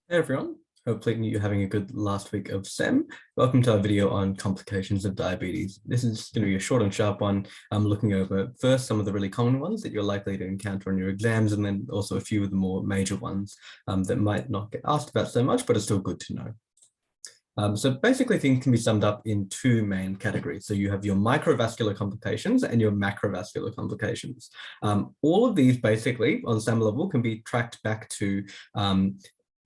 Hey everyone, hopefully you're having a good last week of SEM. Welcome to our video on complications of diabetes. This is going to be a short and sharp one. I'm looking over first some of the really common ones that you're likely to encounter in your exams, and then also a few of the more major ones that might not get asked about so much, but are still good to know. So basically things can be summed up in two main categories. So you have your microvascular complications and your macrovascular complications. All of these basically on some level can be tracked back to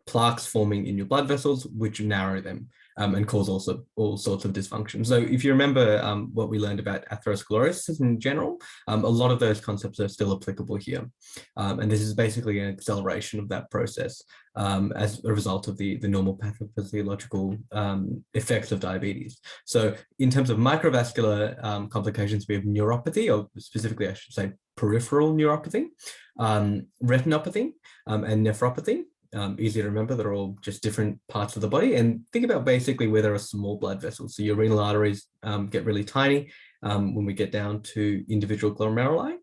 plaques forming in your blood vessels, which narrow them and cause also all sorts of dysfunction. So if you remember what we learned about atherosclerosis in general, a lot of those concepts are still applicable here. And this is basically an acceleration of that process as a result of the normal pathophysiological effects of diabetes. So in terms of microvascular complications, we have neuropathy, or specifically I should say peripheral neuropathy, retinopathy, and nephropathy. Easy to remember, they're all just different parts of the body. And think about basically where there are small blood vessels. So your renal arteries get really tiny when we get down to individual glomeruli.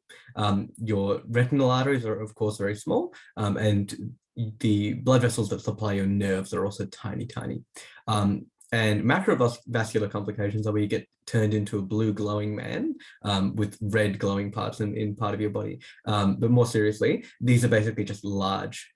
Your retinal arteries are, of course, very small. And the blood vessels that supply your nerves are also tiny. And macrovascular complications are where you get turned into a blue glowing man with red glowing parts in part of your body. But more seriously, these are basically just large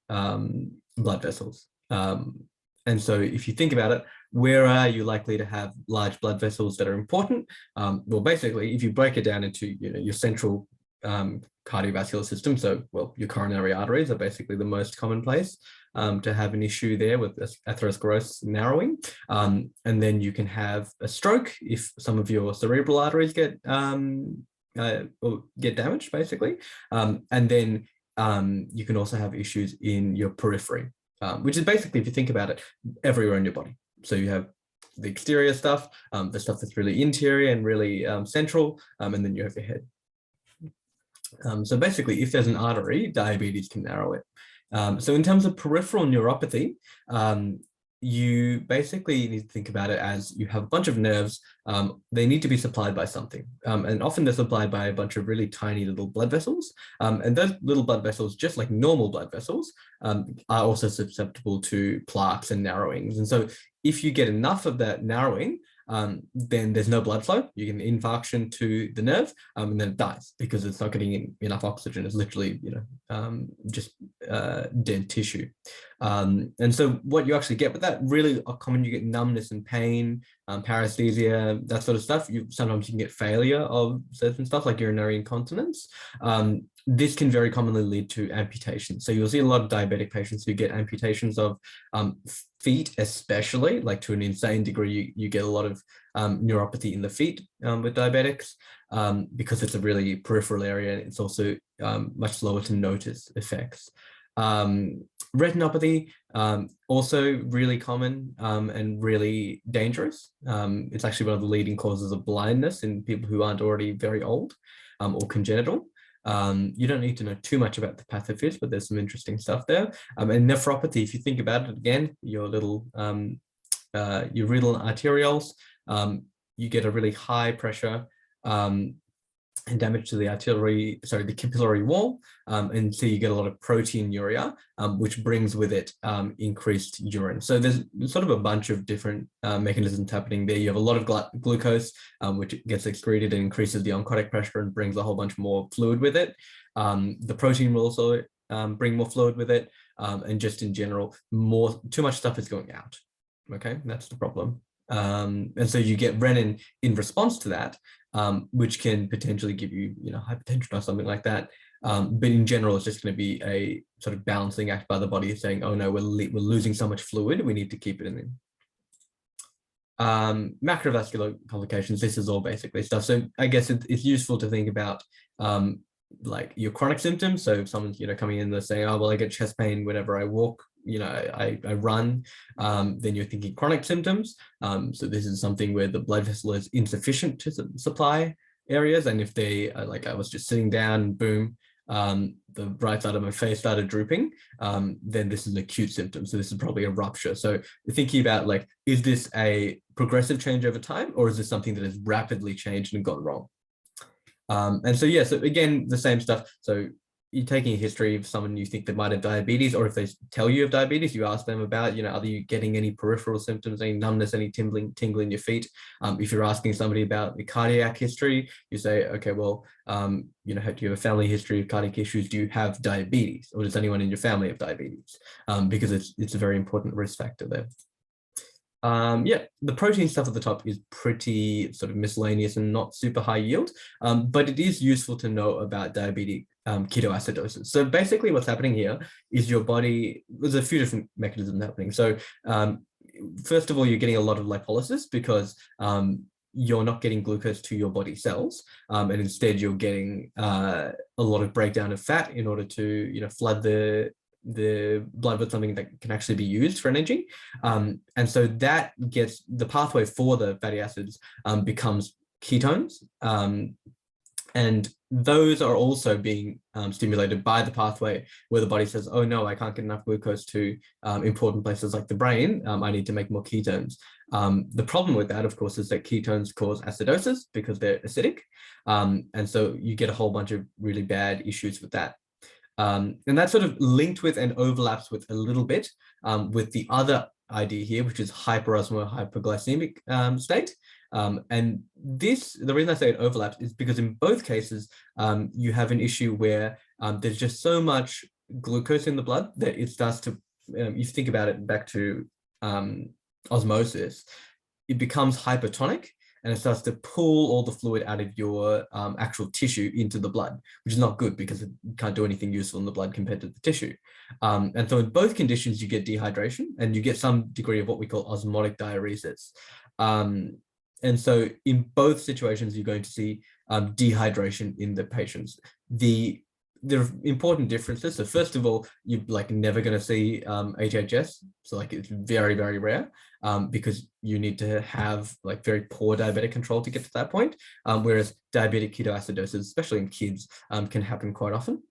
blood vessels. And so if you think about it, where are you likely to have large blood vessels that are important? Well, basically, if you break it down into your central cardiovascular system, so your coronary arteries are basically the most common place to have an issue there with atherosclerosis narrowing. And then you can have a stroke if some of your cerebral arteries get damaged, basically. And then you can also have issues in your periphery, which is basically, if you think about it, everywhere in your body. So you have the exterior stuff, the stuff that's really interior and really central, and then you have your head. So basically, if there's an artery, diabetes can narrow it. So in terms of peripheral neuropathy, you basically need to think about it as you have a bunch of nerves. They need to be supplied by something. And often they're supplied by a bunch of really tiny little blood vessels. And those little blood vessels, just like normal blood vessels, are also susceptible to plaques and narrowings. And so if you get enough of that narrowing, then there's no blood flow. You get an infarction to the nerve, and then it dies because it's not getting enough oxygen. It's literally, just dead tissue. And so what you actually get with that, really common, you get numbness and pain, paresthesia, that sort of stuff. Sometimes you can get failure of certain stuff like urinary incontinence. This can very commonly lead to amputation. So you'll see a lot of diabetic patients who get amputations of feet, especially, like to an insane degree. You get a lot of neuropathy in the feet with diabetics because it's a really peripheral area, and it's also much slower to notice effects. Retinopathy, also really common and really dangerous. It's actually one of the leading causes of blindness in people who aren't already very old or congenital. You don't need to know too much about the pathophys, but there's some interesting stuff there. And nephropathy, if you think about it again, your little your renal arterioles, you get a really high pressure and damage to the the capillary wall, and so you get a lot of proteinuria, which brings with it increased urine. So there's sort of a bunch of different mechanisms happening there. You have a lot of glucose, which gets excreted and increases the oncotic pressure and brings a whole bunch more fluid with it. The protein will also bring more fluid with it, and just in general, too much stuff is going out. Okay, that's the problem. And so you get renin in response to that, which can potentially give you, hypertension or something like that. But in general, it's just going to be a sort of balancing act by the body saying, oh no, we're losing so much fluid, we need to keep it in. Macrovascular complications, this is all basically stuff. So I guess it's useful to think about like your chronic symptoms. So if someone's, coming in and saying, oh, well, I get chest pain whenever I walk, I run, then you're thinking chronic symptoms. So this is something where the blood vessel is insufficient to supply areas. And if they, like I was just sitting down and boom, the right side of my face started drooping, then this is an acute symptom. So this is probably a rupture. So thinking about like, is this a progressive change over time, or is this something that has rapidly changed and gone wrong? And so, yeah, so again, the same stuff. So you're taking a history of someone you think that might have diabetes, or if they tell you of diabetes, you ask them about, are you getting any peripheral symptoms, any numbness, any tingling in your feet? If you're asking somebody about the cardiac history, you say, okay, well, do you have a family history of cardiac issues? Do you have diabetes, or does anyone in your family have diabetes? Because it's a very important risk factor there. Yeah, the protein stuff at the top is pretty sort of miscellaneous and not super high yield, but it is useful to know about diabetic ketoacidosis. So basically what's happening here is your body, there's a few different mechanisms happening. So first of all, you're getting a lot of lipolysis because you're not getting glucose to your body cells, and instead you're getting a lot of breakdown of fat in order to flood the blood with something that can actually be used for energy. And so that gets the pathway for the fatty acids becomes ketones. And those are also being stimulated by the pathway where the body says, oh no, I can't get enough glucose to important places like the brain. I need to make more ketones. The problem with that, of course, is that ketones cause acidosis because they're acidic. And so you get a whole bunch of really bad issues with that. And that's sort of linked with and overlaps with a little bit with the other idea here, which is hyperosmolar hypoglycemic state. And the reason I say it overlaps is because in both cases, you have an issue where there's just so much glucose in the blood that it starts to, you think about it back to osmosis, it becomes hypertonic, and it starts to pull all the fluid out of your actual tissue into the blood, which is not good because it can't do anything useful in the blood compared to the tissue. And so in both conditions, you get dehydration and you get some degree of what we call osmotic diuresis. And so in both situations, you're going to see dehydration in the patients. There are important differences. So first of all, you're never going to see HHS. So it's very, very rare because you need to have very poor diabetic control to get to that point. Whereas diabetic ketoacidosis, especially in kids, can happen quite often.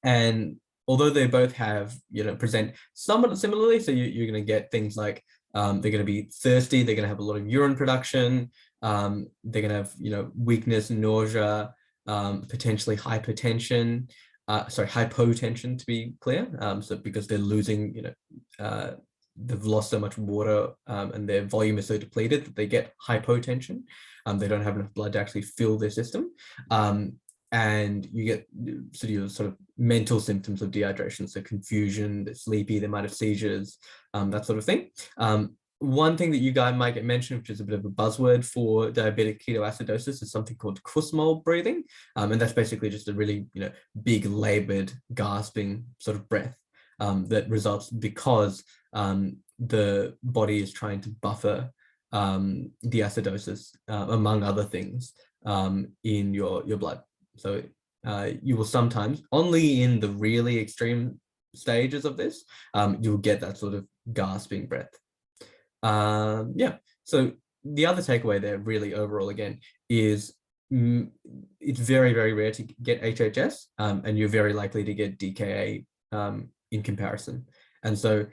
And although they both have, present somewhat similarly, so you're going to get things like they're going to be thirsty, they're going to have a lot of urine production, they're going to have, weakness, nausea, potentially hypertension, hypotension to be clear. So because they're losing, they've lost so much water and their volume is so depleted that they get hypotension. They don't have enough blood to actually fill their system. And you get sort of mental symptoms of dehydration, so confusion, they're sleepy, they might have seizures, that sort of thing. One thing that you guys might get mentioned, which is a bit of a buzzword for diabetic ketoacidosis, is something called Kussmaul breathing. And that's basically just a really, big labored, gasping sort of breath that results because the body is trying to buffer the acidosis, among other things, in your blood. So you will sometimes, only in the really extreme stages of this, you'll get that sort of gasping breath. Yeah, so the other takeaway there really overall again is it's very, very rare to get HHS, and you're very likely to get DKA in comparison. And so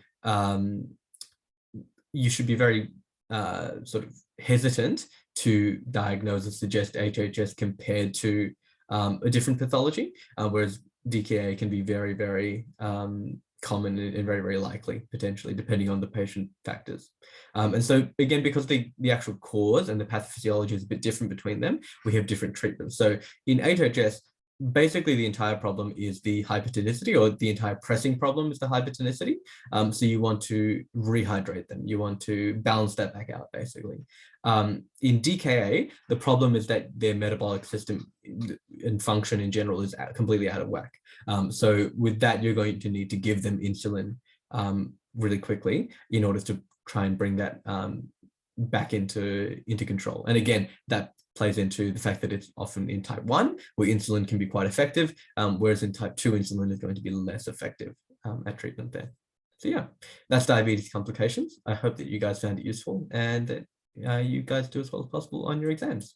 you should be very sort of hesitant to diagnose and suggest HHS compared to a different pathology, whereas DKA can be very, very common and very, very likely, potentially, depending on the patient factors. And so, again, because the actual cause and the pathophysiology is a bit different between them, we have different treatments. So in HHS, basically the entire problem is the hypertonicity, or the entire pressing problem is the hypertonicity. So you want to rehydrate them. You want to balance that back out, basically. In DKA, the problem is that their metabolic system and function in general is completely out of whack. So with that, you're going to need to give them insulin really quickly in order to try and bring that back into control. And again, that plays into the fact that it's often in type 1, where insulin can be quite effective, whereas in type 2, insulin is going to be less effective at treatment there. So yeah, that's diabetes complications. I hope that you guys found it useful and that you guys do as well as possible on your exams.